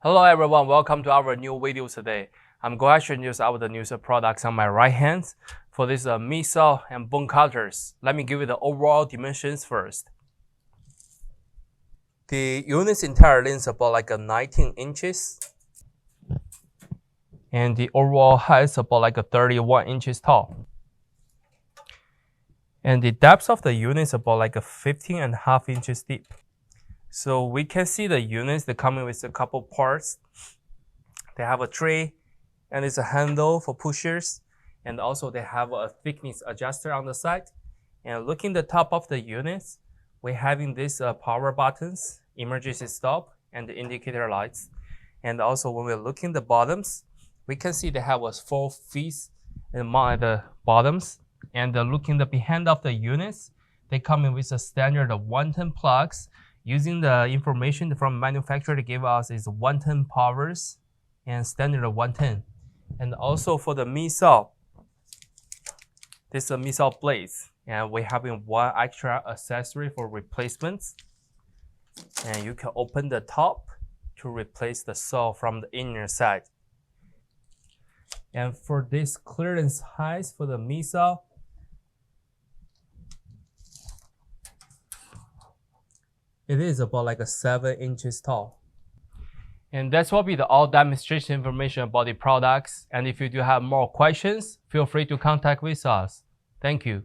Hello everyone, welcome to our new video today. I'm going to introduce our new products on my right hand. For this missile and bone cutters, let me give you the overall dimensions first. The unit's entire length is about like 19 inches. And the overall height is about like 31 inches tall. And the depth of the unit is about like 15.5 inches deep. So we can see the units, they're coming with a couple parts. They have a tray and it's a handle for pushers. And also they have a thickness adjuster on the side. And looking the top of the units, we're having these power buttons, emergency stop, and the indicator lights. And also when we're looking the bottoms, we can see they have a 4 feet mount at the bottoms. And looking the behind of the units, they come in with a standard 110 plugs. Using the information from manufacturer to give us is 110 powers and standard 110. And also for the missile, this is a missile blades. And we're having one extra accessory for replacements. And you can open the top to replace the saw from the inner side. And for this clearance height for the missile, it is about like 7 inches tall. And that's will be the all demonstration information about the products. And if you do have more questions, feel free to contact with us. Thank you.